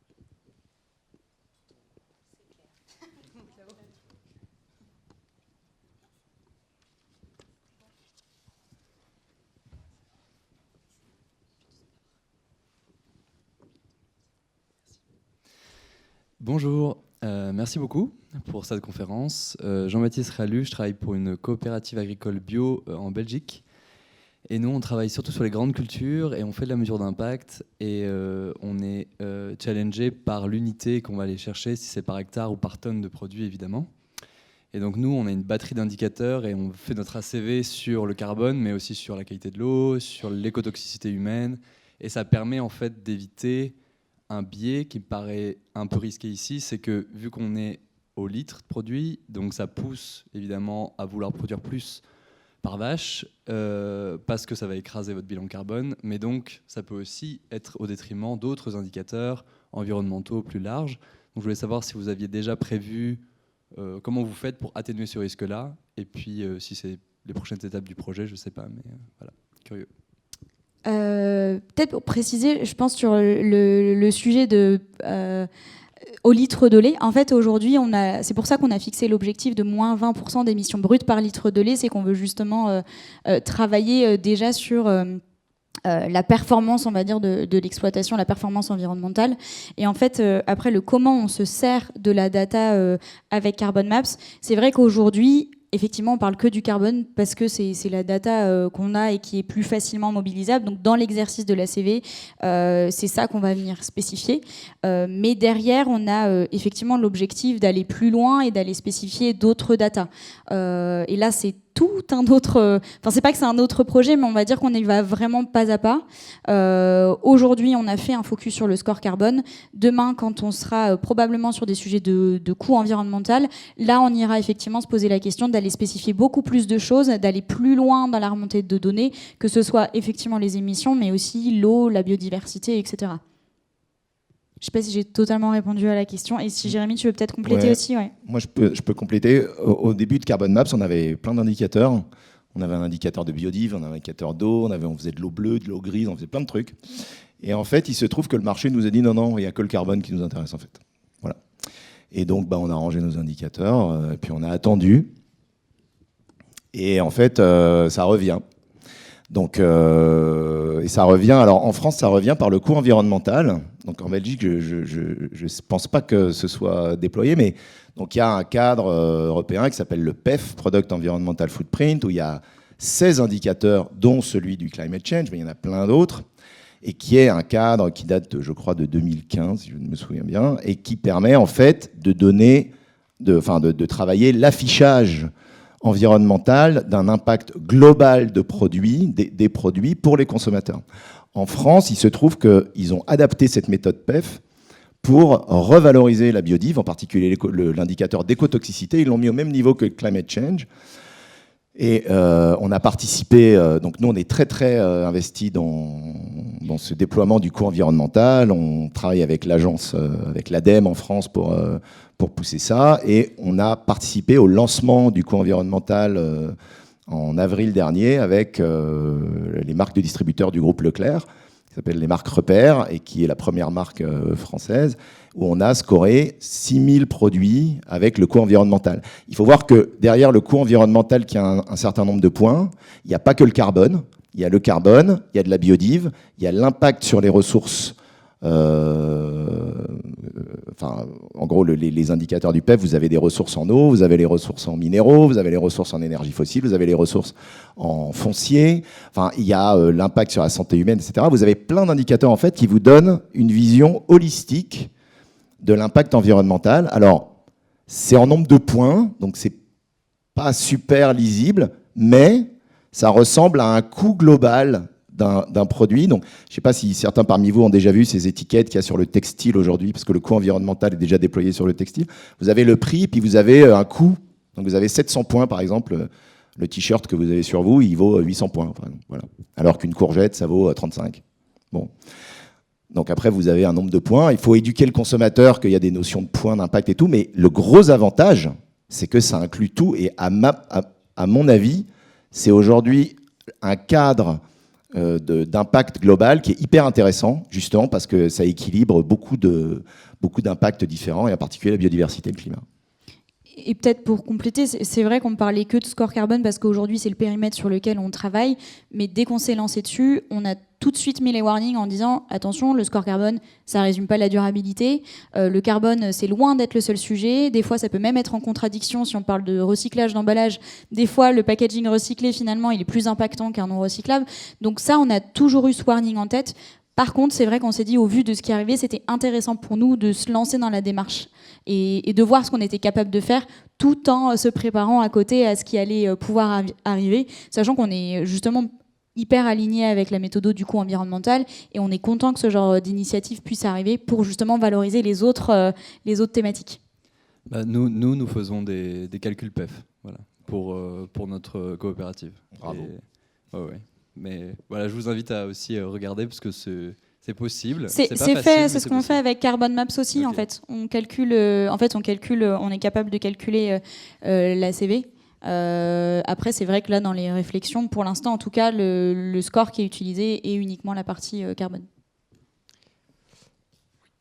Bonjour, merci beaucoup pour cette conférence. Jean-Baptiste Ralu, je travaille pour une coopérative agricole bio en Belgique. Et nous, on travaille surtout sur les grandes cultures et on fait de la mesure d'impact. Et on est challengé par l'unité qu'on va aller chercher, si c'est par hectare ou par tonne de produits, évidemment. Et donc nous, on a une batterie d'indicateurs et on fait notre ACV sur le carbone, mais aussi sur la qualité de l'eau, sur l'écotoxicité humaine. Et ça permet en fait d'éviter un biais qui me paraît un peu risqué ici, c'est que vu qu'on est au litre de produit, donc ça pousse évidemment à vouloir produire plus par vache, parce que ça va écraser votre bilan carbone, mais donc ça peut aussi être au détriment d'autres indicateurs environnementaux plus larges. Donc je voulais savoir si vous aviez déjà prévu comment vous faites pour atténuer ce risque-là, et puis si c'est les prochaines étapes du projet, je ne sais pas, mais voilà, curieux. Peut-être pour préciser, je pense sur le sujet de au litre de lait. En fait, aujourd'hui, c'est pour ça qu'on a fixé l'objectif de moins 20% d'émissions brutes par litre de lait, c'est qu'on veut justement travailler déjà sur la performance, on va dire, de l'exploitation, la performance environnementale. Et en fait, après, le comment on se sert de la data avec Carbon Maps, c'est vrai qu'aujourd'hui, effectivement, on parle que du carbone parce que c'est la data qu'on a et qui est plus facilement mobilisable. Donc, dans l'exercice de l'ACV, c'est ça qu'on va venir spécifier. Mais derrière, on a effectivement l'objectif d'aller plus loin et d'aller spécifier d'autres data. Et là, c'est tout un autre... Enfin, c'est pas que c'est un autre projet, mais on va dire qu'on y va vraiment pas à pas. Aujourd'hui, on a fait un focus sur le score carbone. Demain, quand on sera probablement sur des sujets de coût environnemental, là, on ira effectivement se poser la question d'aller spécifier beaucoup plus de choses, d'aller plus loin dans la remontée de données, que ce soit effectivement les émissions, mais aussi l'eau, la biodiversité, etc. Je ne sais pas si j'ai totalement répondu à la question. Et si Jérémy, tu veux peut-être compléter aussi, ouais. Moi, je peux compléter. Au début de Carbon Maps, on avait plein d'indicateurs. On avait un indicateur de biodive, on avait un indicateur d'eau, on faisait de l'eau bleue, de l'eau grise, on faisait plein de trucs. Et en fait, il se trouve que le marché nous a dit non, il n'y a que le carbone qui nous intéresse en fait. Voilà. Et donc, on a rangé nos indicateurs, puis on a attendu. Et en fait, ça revient. Donc, et ça revient. Alors, en France, ça revient par le coût environnemental. Donc, en Belgique, je ne pense pas que ce soit déployé, mais donc il y a un cadre européen qui s'appelle le PEF, Product Environmental Footprint, où il y a 16 indicateurs, dont celui du climate change, mais il y en a plein d'autres, et qui est un cadre qui date, je crois, de 2015, si je me souviens bien, et qui permet en fait de donner, de travailler l'affichage environnemental d'un impact global de produits, des produits pour les consommateurs. En France, il se trouve qu'ils ont adapté cette méthode PEF pour revaloriser la biodive, en particulier l'indicateur d'écotoxicité. Ils l'ont mis au même niveau que le climate change. Et on a participé, donc nous on est très très investis dans dans ce déploiement du coût environnemental. On travaille avec l'agence, avec l'ADEME en France pour pousser ça. Et on a participé au lancement du coût environnemental en avril dernier avec les marques de distributeurs du groupe Leclerc, qui s'appelle les marques Repères et qui est la première marque française, où on a scoré 6000 produits avec le coût environnemental. Il faut voir que derrière le coût environnemental qui a un certain nombre de points, il n'y a pas que le carbone. Il y a le carbone, il y a de la biodive, il y a l'impact sur les ressources. En gros, les indicateurs du PEF, vous avez des ressources en eau, vous avez les ressources en minéraux, vous avez les ressources en énergie fossile, vous avez les ressources en foncier. Enfin, il y a l'impact sur la santé humaine, etc. Vous avez plein d'indicateurs en fait qui vous donnent une vision holistique de l'impact environnemental. Alors, c'est en nombre de points, donc c'est pas super lisible, mais ça ressemble à un coût global d'un produit. Donc, je ne sais pas si certains parmi vous ont déjà vu ces étiquettes qu'il y a sur le textile aujourd'hui, parce que le coût environnemental est déjà déployé sur le textile. Vous avez le prix, puis vous avez un coût. Donc, vous avez 700 points, par exemple. Le t-shirt que vous avez sur vous, il vaut 800 points. Enfin, voilà. Alors qu'une courgette, ça vaut 35. Bon. Donc après, vous avez un nombre de points. Il faut éduquer le consommateur qu'il y a des notions de points, d'impact et tout. Mais le gros avantage, c'est que ça inclut tout. Et à mon avis, c'est aujourd'hui un cadre d'impact global qui est hyper intéressant, justement parce que ça équilibre beaucoup d'impacts différents, et en particulier la biodiversité et le climat. Et peut-être pour compléter, c'est vrai qu'on ne parlait que de score carbone parce qu'aujourd'hui c'est le périmètre sur lequel on travaille, mais dès qu'on s'est lancé dessus, on a tout de suite mis les warnings en disant attention, le score carbone, ça ne résume pas la durabilité. Le carbone, c'est loin d'être le seul sujet. Des fois, ça peut même être en contradiction si on parle de recyclage d'emballage. Des fois, le packaging recyclé, finalement, il est plus impactant qu'un non recyclable. Donc ça, on a toujours eu ce warning en tête. Par contre, c'est vrai qu'on s'est dit, au vu de ce qui arrivait, c'était intéressant pour nous de se lancer dans la démarche et de voir ce qu'on était capable de faire tout en se préparant à côté à ce qui allait pouvoir arriver, sachant qu'on est justement hyper aligné avec la méthode du coût environnemental et on est content que ce genre d'initiative puisse arriver pour justement valoriser les autres thématiques. Nous faisons des calculs PEF voilà, pour notre coopérative. Bravo. Ouais. Mais voilà, je vous invite à aussi regarder parce que c'est possible. C'est ce qu'on fait avec Carbon Maps aussi. Okay. En fait, on est capable de calculer l'ACV. Après, c'est vrai que là, dans les réflexions, pour l'instant, en tout cas, le score qui est utilisé est uniquement la partie carbone.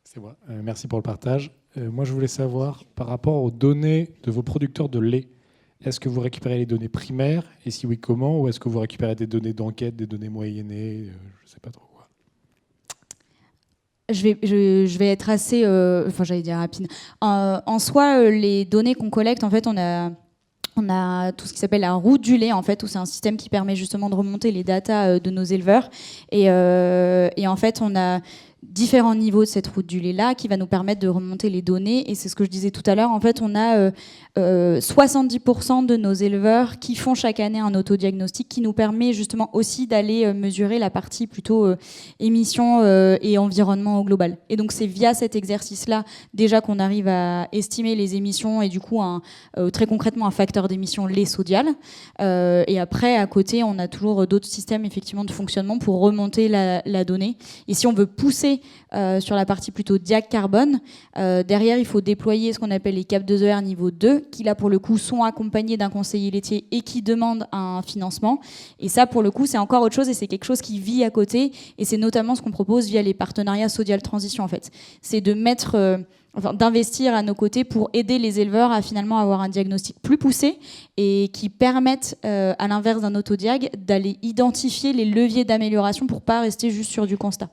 C'est moi. Merci pour le partage. Moi, je voulais savoir, par rapport aux données de vos producteurs de lait, est-ce que vous récupérez les données primaires? Et si oui, comment? Ou est-ce que vous récupérez des données d'enquête, des données moyennées? Je ne sais pas trop quoi. Je vais être assez... j'allais dire rapide. En soi, les données qu'on collecte, en fait, on a tout ce qui s'appelle la route du lait, en fait, où c'est un système qui permet justement de remonter les datas de nos éleveurs. Et en fait, on a différents niveaux de cette route du lait-là qui va nous permettre de remonter les données. Et c'est ce que je disais tout à l'heure. En fait, on a 70% de nos éleveurs qui font chaque année un autodiagnostic qui nous permet justement aussi d'aller mesurer la partie plutôt émissions et environnement au global. Et donc, c'est via cet exercice-là déjà qu'on arrive à estimer les émissions et du coup, très concrètement, un facteur d'émission lait sodial. Et après, à côté, on a toujours d'autres systèmes effectivement de fonctionnement pour remonter la donnée. Et si on veut pousser sur la partie plutôt diag carbone. Derrière, il faut déployer ce qu'on appelle les CAP 2ER niveau 2, qui là, pour le coup, sont accompagnés d'un conseiller laitier et qui demandent un financement. Et ça, pour le coup, c'est encore autre chose et c'est quelque chose qui vit à côté. Et c'est notamment ce qu'on propose via les partenariats Sodial Transition, en fait. C'est de d'investir à nos côtés pour aider les éleveurs à finalement avoir un diagnostic plus poussé et qui permettent, à l'inverse d'un autodiag, d'aller identifier les leviers d'amélioration pour pas rester juste sur du constat.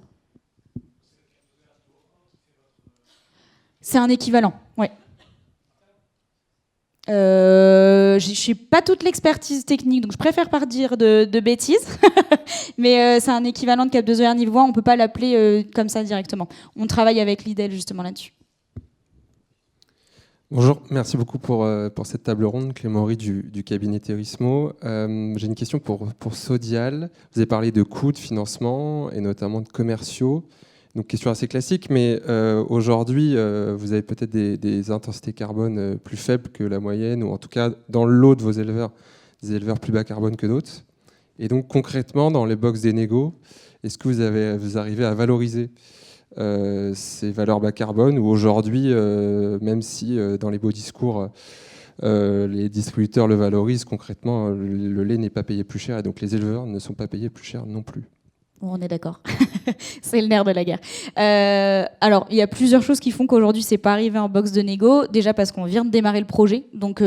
C'est un équivalent, oui. Je n'ai pas toute l'expertise technique, donc je préfère pas dire de bêtises. Mais c'est un équivalent de CAP 2ER niveau 1, on ne peut pas l'appeler comme ça directement. On travaille avec l'IDEL justement là-dessus. Bonjour, merci beaucoup pour cette table ronde. Clément Horry du cabinet Terismo. J'ai une question pour Sodial. Vous avez parlé de coûts, de financement et notamment de commerciaux. Donc, question assez classique, mais aujourd'hui, vous avez peut-être des intensités carbone plus faibles que la moyenne, ou en tout cas, dans le lot de vos éleveurs, des éleveurs plus bas carbone que d'autres. Et donc, concrètement, dans les box des négos, Est-ce que vous arrivez à valoriser ces valeurs bas carbone, ou aujourd'hui, même si dans les beaux discours, les distributeurs le valorisent, concrètement, le lait n'est pas payé plus cher et donc les éleveurs ne sont pas payés plus cher non plus? Bon, on est d'accord. C'est le nerf de la guerre. Alors, il y a plusieurs choses qui font qu'aujourd'hui, c'est pas arrivé en box de négo. Déjà parce qu'on vient de démarrer le projet. Donc,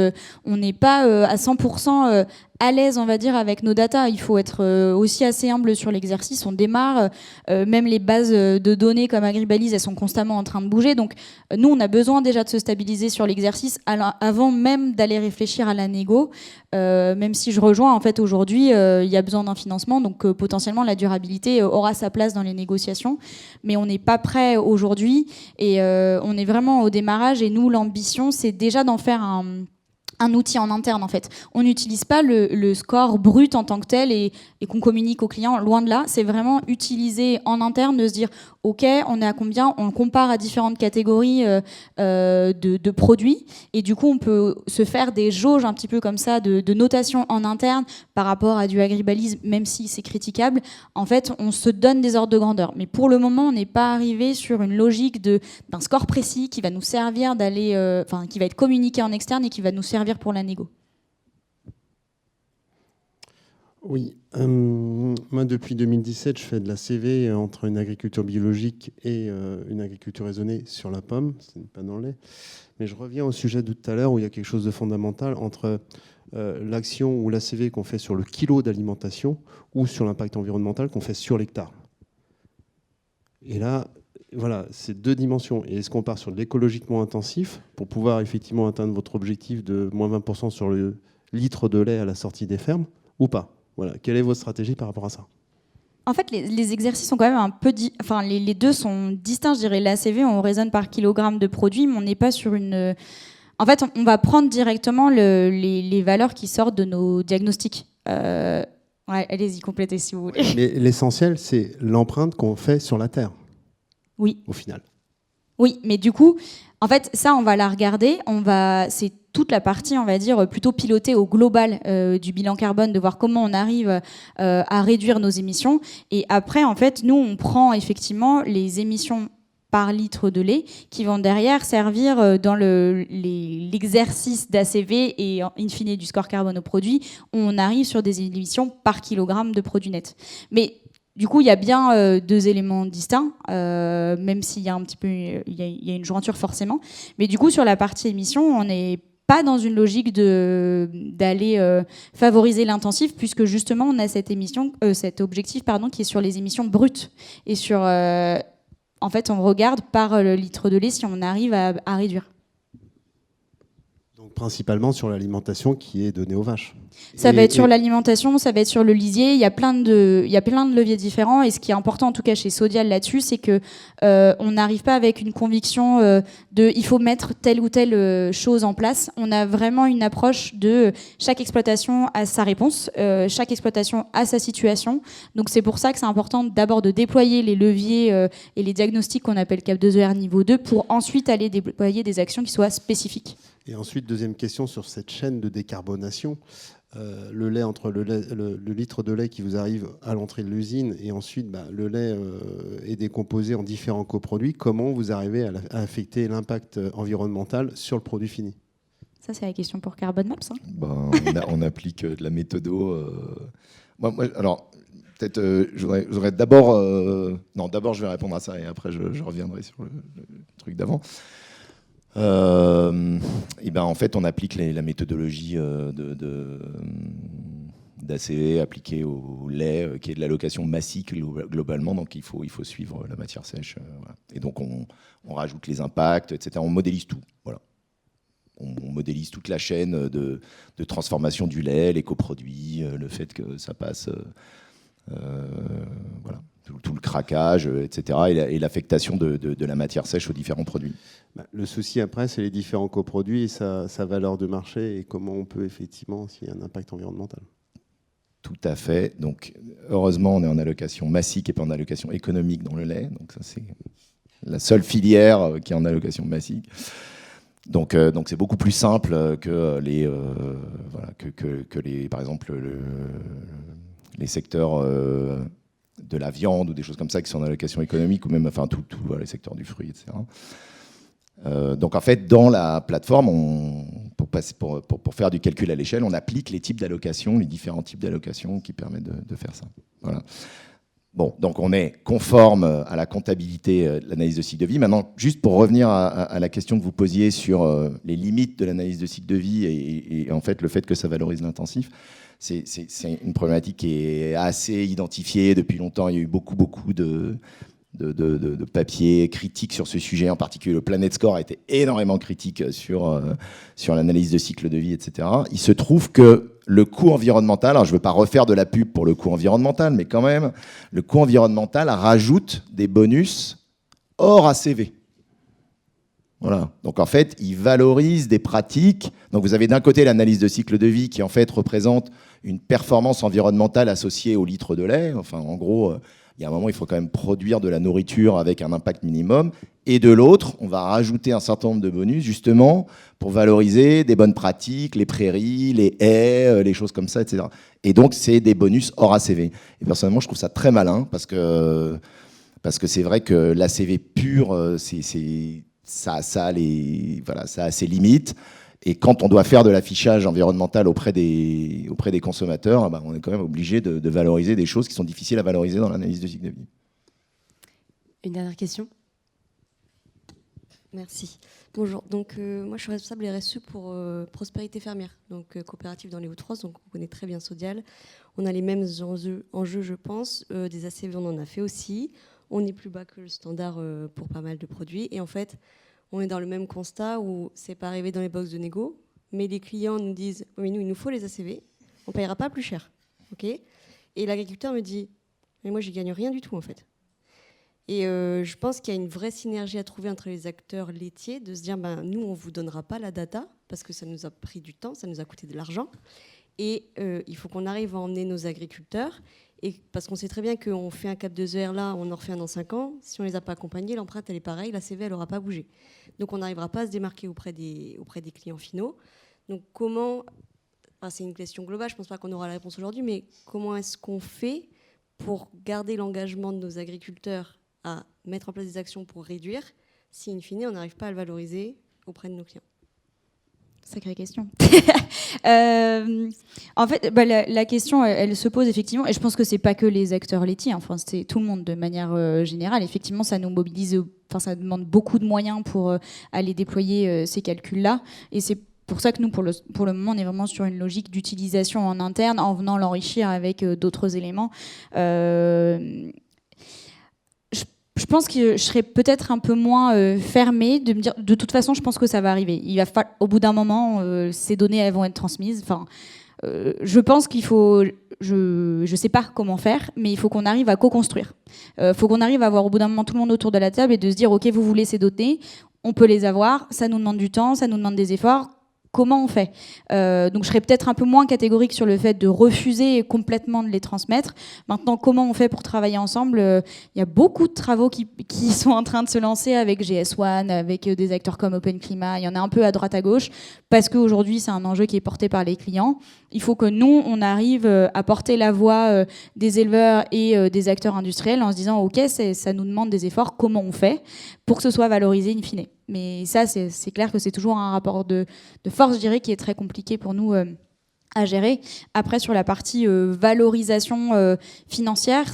on n'est pas à 100% à l'aise, on va dire, avec nos datas. Il faut être aussi assez humble sur l'exercice. On démarre. Même les bases de données comme Agribalise, elles sont constamment en train de bouger. Donc, nous, on a besoin déjà de se stabiliser sur l'exercice avant même d'aller réfléchir à la négo. Même si je rejoins, en fait, aujourd'hui, il y a besoin d'un financement. Donc, potentiellement, la durabilité aura sa place dans les négociations. Mais on n'est pas prêt aujourd'hui. Et on est vraiment au démarrage. Et nous, l'ambition, c'est déjà d'en faire un outil en interne, en fait. On n'utilise pas le score brut en tant que tel et qu'on communique aux clients, loin de là. C'est vraiment utiliser en interne, de se dire OK, on est à combien, on le compare à différentes catégories de produits, et du coup on peut se faire des jauges un petit peu comme ça de notation en interne par rapport à du Agribalise, même si c'est critiquable. En fait, on se donne des ordres de grandeur, mais pour le moment on n'est pas arrivé sur une logique d'un score précis qui va nous servir qui va être communiqué en externe et qui va nous servir pour la négo. Oui, moi depuis 2017, je fais de la CV entre une agriculture biologique et une agriculture raisonnée sur la pomme, ce n'est pas dans le lait. Mais je reviens au sujet de tout à l'heure où il y a quelque chose de fondamental entre l'action ou l'ACV qu'on fait sur le kilo d'alimentation ou sur l'impact environnemental qu'on fait sur l'hectare. Et là, voilà, c'est deux dimensions. Et est-ce qu'on part sur de l'écologiquement intensif pour pouvoir effectivement atteindre votre objectif de moins 20% sur le litre de lait à la sortie des fermes ou pas? Voilà. Quelle est votre stratégie par rapport à ça? En fait, les exercices sont quand même un peu... les deux sont distincts, je dirais. L'ACV, on raisonne par kilogramme de produit, mais on n'est pas sur une... En fait, on va prendre directement les valeurs qui sortent de nos diagnostics. Ouais, allez-y, complétez si vous voulez. Mais l'essentiel, c'est l'empreinte qu'on fait sur la terre. Oui. Au final. Oui, mais du coup, en fait, ça, on va la regarder. C'est toute la partie, on va dire, plutôt pilotée au global du bilan carbone, de voir comment on arrive à réduire nos émissions. Et après, en fait, nous, on prend effectivement les émissions par litre de lait qui vont derrière servir dans l'exercice d'ACV et in fine du score carbone au produit. On arrive sur des émissions par kilogramme de produit net. Mais du coup, il y a bien deux éléments distincts, même s'il y a un petit peu, il y a une jointure forcément. Mais du coup, sur la partie émission, on n'est pas dans une logique d'aller favoriser l'intensif, puisque justement, on a cet objectif, qui est sur les émissions brutes et sur, en fait, on regarde par le litre de lait si on arrive à réduire. Donc principalement sur l'alimentation qui est donnée aux vaches. Ça va être sur l'alimentation, ça va être sur le lisier. Il y a plein de leviers différents. Et ce qui est important, en tout cas chez Sodial là-dessus, c'est que on n'arrive pas avec une conviction il faut mettre telle ou telle chose en place. On a vraiment une approche de chaque exploitation a sa réponse, chaque exploitation a sa situation. Donc c'est pour ça que c'est important d'abord de déployer les leviers et les diagnostics qu'on appelle CAP 2ER niveau 2 pour ensuite aller déployer des actions qui soient spécifiques. Et ensuite, deuxième question sur cette chaîne de décarbonation. Le lait, entre le litre de lait qui vous arrive à l'entrée de l'usine et ensuite le lait est décomposé en différents coproduits, comment vous arrivez à affecter l'impact environnemental sur le produit fini? Ça, c'est la question pour Carbon Maps. On applique de la méthodo. Alors, peut-être, je voudrais d'abord... non, d'abord, je vais répondre à ça et après, je reviendrai sur le truc d'avant. En fait, on applique la méthodologie d'ACV appliquée au lait, qui est de l'allocation massique globalement. Donc, il faut suivre la matière sèche. Voilà. Et donc, on rajoute les impacts, etc. On modélise tout. Voilà. On modélise toute la chaîne de transformation du lait, les coproduits, le fait que ça passe... voilà. Tout le craquage, etc. et l'affectation de la matière sèche aux différents produits. Le souci après, c'est les différents coproduits et sa valeur de marché et comment on peut effectivement, s'il y a un impact environnemental. Tout à fait. Donc, heureusement, on est en allocation massique et pas en allocation économique dans le lait. Donc, ça, c'est la seule filière qui est en allocation massique. Donc c'est beaucoup plus simple que les par exemple, les secteurs de la viande ou des choses comme ça qui sont en allocation économique, ou même enfin, tout les secteurs du fruit, etc. Donc en fait, dans la plateforme, pour faire du calcul à l'échelle, on applique les types d'allocations, les différents types d'allocations qui permettent de faire ça. Voilà. Bon, donc on est conforme à la comptabilité de l'analyse de cycle de vie. Maintenant, juste pour revenir à la question que vous posiez sur les limites de l'analyse de cycle de vie et en fait le fait que ça valorise l'intensif, c'est une problématique qui est assez identifiée depuis longtemps. Il y a eu beaucoup de papiers critiques sur ce sujet, en particulier le Planet Score a été énormément critique sur l'analyse de cycle de vie, etc. Il se trouve que le coût environnemental, alors je ne veux pas refaire de la pub pour le coût environnemental, mais quand même, le coût environnemental rajoute des bonus hors ACV. Voilà. Donc en fait, il valorise des pratiques. Donc vous avez d'un côté l'analyse de cycle de vie qui en fait représente une performance environnementale associée au litre de lait. Enfin, en gros, il y a un moment, il faut quand même produire de la nourriture avec un impact minimum. Et de l'autre, on va rajouter un certain nombre de bonus, justement, pour valoriser des bonnes pratiques, les prairies, les haies, les choses comme ça, etc. Et donc, c'est des bonus hors ACV. Et personnellement, je trouve ça très malin, parce que c'est vrai que l'ACV pur, ça a ses limites. Et quand on doit faire de l'affichage environnemental auprès des consommateurs, on est quand même obligé de valoriser des choses qui sont difficiles à valoriser dans l'analyse de cycle de vie. Une dernière question ? Merci. Bonjour. Donc, moi, je suis responsable RSE pour Prospérité Fermière, donc coopérative dans les Hauts-de-France. Donc, on connaît très bien Sodial. On a les mêmes enjeux, je pense. Des ACV, on en a fait aussi. On est plus bas que le standard pour pas mal de produits. Et en fait, on est dans le même constat où c'est pas arrivé dans les box de négo, mais les clients nous disent « Oui, mais nous, il nous faut les ACV. On ne payera pas plus cher. Okay ?» Et l'agriculteur me dit « Mais moi, je ne gagne rien du tout, en fait. » Et je pense qu'il y a une vraie synergie à trouver entre les acteurs laitiers, de se dire nous, on ne vous donnera pas la data, parce que ça nous a pris du temps, ça nous a coûté de l'argent. Et il faut qu'on arrive à emmener nos agriculteurs, et parce qu'on sait très bien qu'on fait un cap de ZR là, on en refait un dans 5 ans. Si on ne les a pas accompagnés, l'empreinte, elle est pareille, la CV, elle n'aura pas bougé. Donc on n'arrivera pas à se démarquer auprès des clients finaux. Donc comment, c'est une question globale, je ne pense pas qu'on aura la réponse aujourd'hui, mais comment est-ce qu'on fait pour garder l'engagement de nos agriculteurs à mettre en place des actions pour réduire, si in fine on n'arrive pas à le valoriser auprès de nos clients? Sacrée question. En fait, la question, elle se pose effectivement, et je pense que c'est pas que les acteurs laitiers, enfin c'est tout le monde de manière générale. Effectivement, ça nous mobilise, ça demande beaucoup de moyens pour aller déployer ces calculs-là, et c'est pour ça que nous, pour le moment, on est vraiment sur une logique d'utilisation en interne, en venant l'enrichir avec d'autres éléments. Je pense que je serais peut-être un peu moins fermée de me dire, de toute façon, je pense que ça va arriver. Il va falloir, au bout d'un moment, ces données, elles vont être transmises. Enfin, je pense qu'il faut, je sais pas comment faire, mais il faut qu'on arrive à co-construire. Faut qu'on arrive à avoir au bout d'un moment tout le monde autour de la table et de se dire, ok, vous voulez ces données, on peut les avoir, ça nous demande du temps, ça nous demande des efforts. Comment on fait ? Donc je serais peut-être un peu moins catégorique sur le fait de refuser complètement de les transmettre. Maintenant, comment on fait pour travailler ensemble ? Il y a beaucoup de travaux qui sont en train de se lancer avec GS1, avec des acteurs comme Open Climat. Il y en a un peu à droite à gauche, parce qu'aujourd'hui, c'est un enjeu qui est porté par les clients. Il faut que nous, on arrive à porter la voix des éleveurs et des acteurs industriels en se disant, OK, ça nous demande des efforts, comment on fait pour que ce soit valorisé in fine ? Mais ça, c'est clair que c'est toujours un rapport de force, je dirais, qui est très compliqué pour nous à gérer. Après, sur la partie valorisation financière,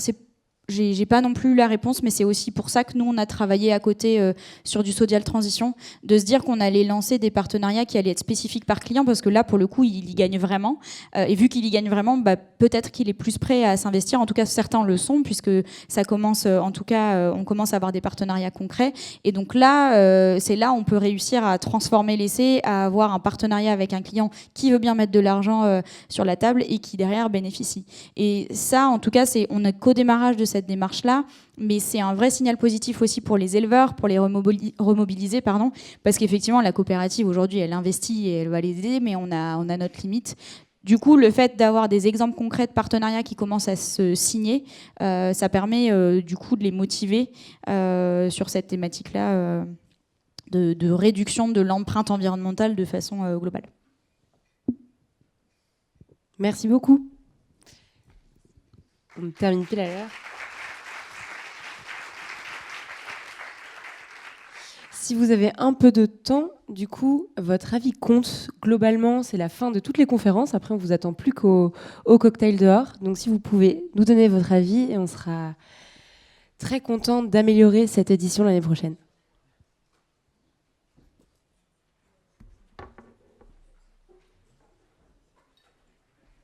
j'ai pas non plus la réponse, mais c'est aussi pour ça que nous, on a travaillé à côté sur du Sodial Transition, de se dire qu'on allait lancer des partenariats qui allaient être spécifiques par client, parce que là, pour le coup, il y gagne vraiment. Et vu qu'il y gagne vraiment, peut-être qu'il est plus prêt à s'investir. En tout cas, certains le sont, puisque ça commence, en tout cas, on commence à avoir des partenariats concrets. Et donc là, c'est là où on peut réussir à transformer l'essai, à avoir un partenariat avec un client qui veut bien mettre de l'argent sur la table et qui, derrière, bénéficie. Et ça, en tout cas, on est qu'au démarrage de cette démarche-là, mais c'est un vrai signal positif aussi pour les éleveurs, pour les remobiliser, parce qu'effectivement, la coopérative, aujourd'hui, elle investit et elle va les aider, mais on a notre limite. Du coup, le fait d'avoir des exemples concrets de partenariats qui commencent à se signer, ça permet du coup de les motiver sur cette thématique-là de réduction de l'empreinte environnementale de façon globale. Merci beaucoup. On termine pile à l'heure. Si vous avez un peu de temps, du coup, votre avis compte. Globalement, c'est la fin de toutes les conférences. Après, on vous attend plus qu'au cocktail dehors. Donc, si vous pouvez nous donner votre avis, et on sera très content d'améliorer cette édition l'année prochaine.